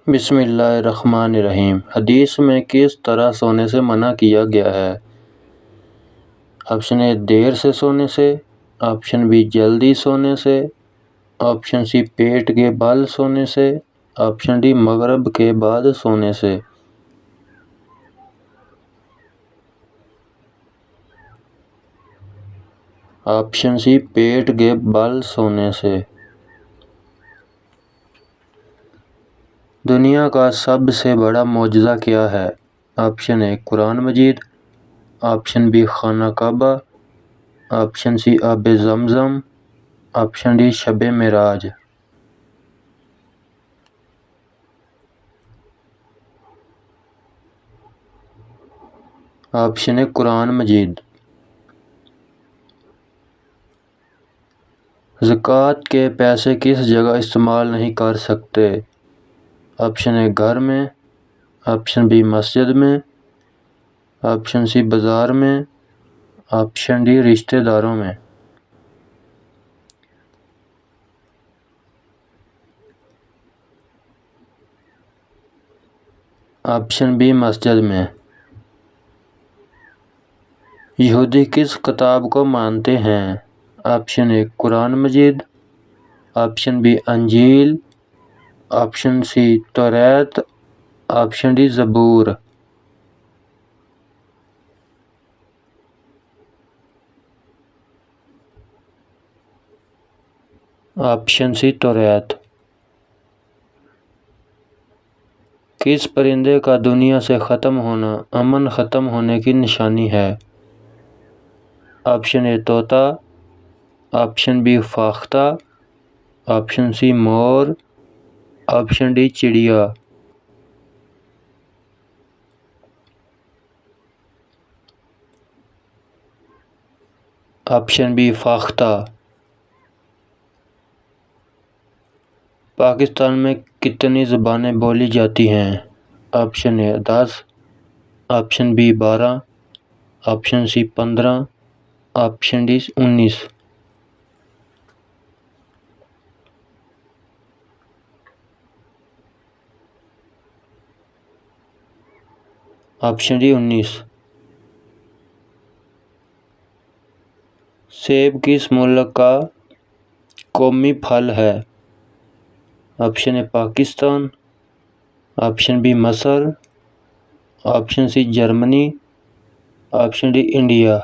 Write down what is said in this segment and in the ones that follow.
بسم اللہ الرحمن الرحیم۔ حدیث میں کس طرح سونے سے منع کیا گیا ہے؟ آپشن اے دیر سے سونے سے، آپشن بی جلدی سونے سے، آپشن سی پیٹ کے بل سونے سے، آپشن ڈی مغرب کے بعد سونے سے۔ آپشن سی پیٹ کے بل سونے سے۔ دنیا کا سب سے بڑا معجزہ کیا ہے؟ آپشن اے قرآن مجید، آپشن بی خانہ کعبہ، آپشن سی آب زمزم، آپشن ڈی شب معراج۔ آپشن اے قرآن مجید۔ زکوٰۃ کے پیسے کس جگہ استعمال نہیں کر سکتے؟ آپشن اے گھر میں، آپشن بی مسجد میں، آپشن سی بازار میں، آپشن ڈی رشتہ داروں میں۔ آپشن بی مسجد میں۔ یہودی کس کتاب کو مانتے ہیں؟ آپشن اے قرآن مجید، آپشن بی انجیل، آپشن سی توریت، آپشن ڈی زبور۔ آپشن سی توریت۔ کس پرندے کا دنیا سے ختم ہونا امن ختم ہونے کی نشانی ہے؟ آپشن اے طوطا، آپشن بی فاختہ، آپشن سی مور، آپشن ڈی چڑیا۔ آپشن بی فاختہ۔ پاکستان میں کتنی زبانیں بولی جاتی ہیں؟ Option A 10، option B 12، option C 15، option D 19۔ Option D 19۔ سیب کس ملک کا قومی پھل ہے؟ Option A Pakistan, option B مصر، option C Germany, option D India.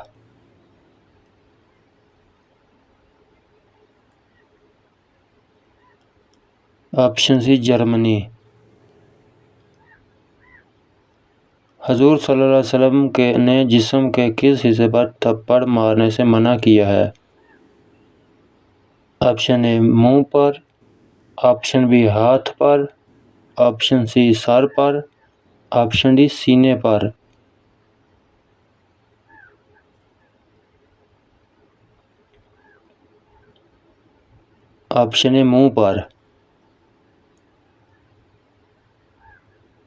Option C Germany. حضور صلی اللہ علیہ وسلم نے جسم کے کس حصے پر تھپڑ مارنے سے منع کیا ہے؟ آپشن اے منہ پر، آپشن بی ہاتھ پر، آپشن سی سر پر، آپشن ڈی سینے پر۔ آپشن اے منہ پر۔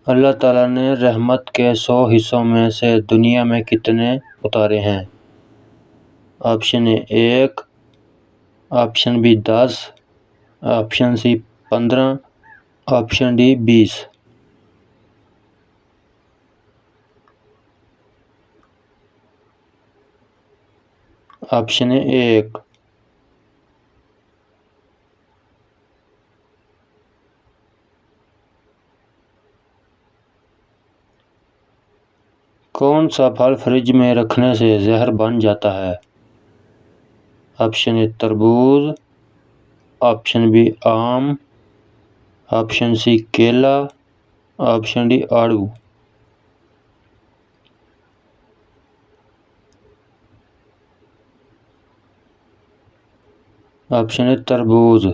اللہ تعالیٰ نے رحمت کے 100 حصوں میں سے دنیا میں کتنے اتارے ہیں؟ Option A 1، option B 10، option C 15، option D 20۔ Option A 1۔ کون سا پھل فریج میں رکھنے سے زہر بن جاتا ہے؟ آپشن اے تربوز، آپشن بی آم، آپشن سی کیلا، آپشن ڈی آڑو۔ آپشن اے تربوز۔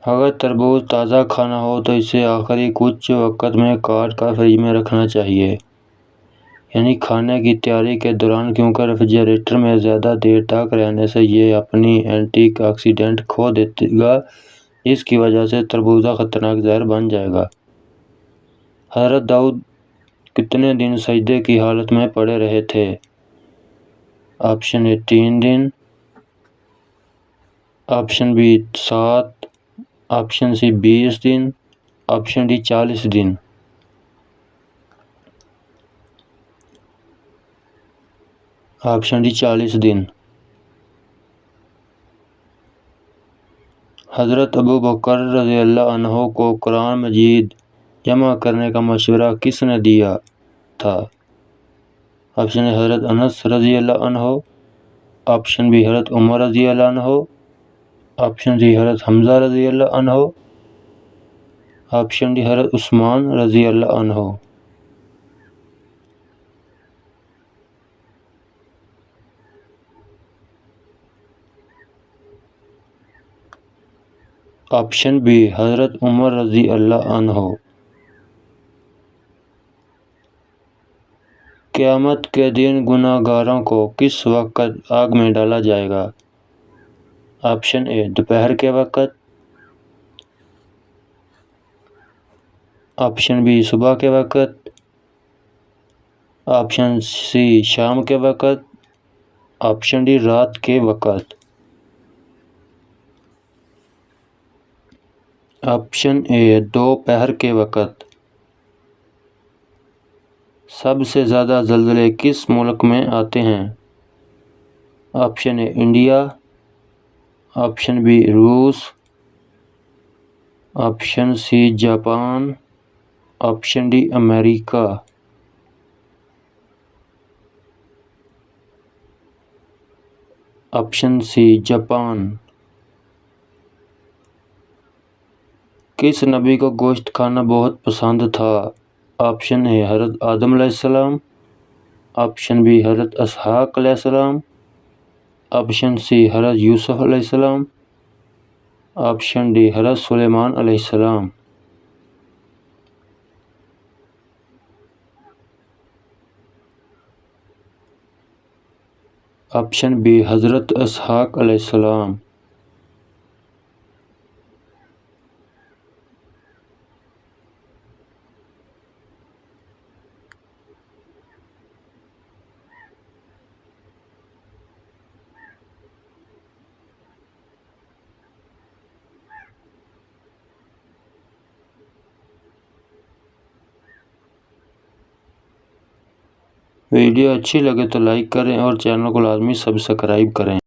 اگر تربوز تازہ کھانا ہو تو اسے آخری کچھ وقت میں کاٹ کر فریج میں رکھنا چاہیے، یعنی کھانے کی تیاری کے دوران، کیونکہ ریفریجریٹر میں زیادہ دیر تک رہنے سے یہ اپنی اینٹی آکسیڈنٹ کھو دے گا، جس کی وجہ سے تربوزہ خطرناک زہر بن جائے گا۔ حضرت داؤد کتنے دن سجدے کی حالت میں پڑے رہے تھے؟ آپشن اے 3 دن، آپشن بی 7، آپشن سی 20 دن، آپشن ڈی 40 دن۔ آپشن ڈی 40 دن۔ حضرت ابو بکر رضی اللہ عنہ کو قرآن مجید جمع کرنے کا مشورہ کس نے دیا تھا؟ آپشن اے حضرت انس رضی اللہ عنہ، آپشن بی حضرت عمر رضی اللہ عنہ، آپشن سی حضرت حمزہ رضی اللہ عنہ، آپشن ڈی حضرت عثمان رضی اللہ عنہ۔ آپشن بی حضرت عمر رضی اللہ عنہ۔ قیامت کے دن گناہ گاروں کو کس وقت آگ میں ڈالا جائے گا؟ آپشن اے دوپہر کے وقت، آپشن بی صبح کے وقت، آپشن سی شام کے وقت، آپشن ڈی رات کے وقت۔ آپشن اے دوپہر کے وقت۔ سب سے زیادہ زلزلے کس ملک میں آتے ہیں؟ Option A India, option B روس، option C Japan, option D امریکہ۔ Option C Japan. کس نبی کو گوشت کھانا بہت پسند تھا؟ آپشن اے حضرت آدم علیہ السلام، آپشن بی حضرت اسحاق علیہ السلام، آپشن سی حضرت یوسف علیہ السلام، آپشن ڈی حضرت سلیمان علیہ السلام۔ آپشن بی حضرت اسحاق علیہ السلام۔ ویڈیو اچھی لگے تو لائک کریں اور چینل کو لازمی سبسکرائب کریں۔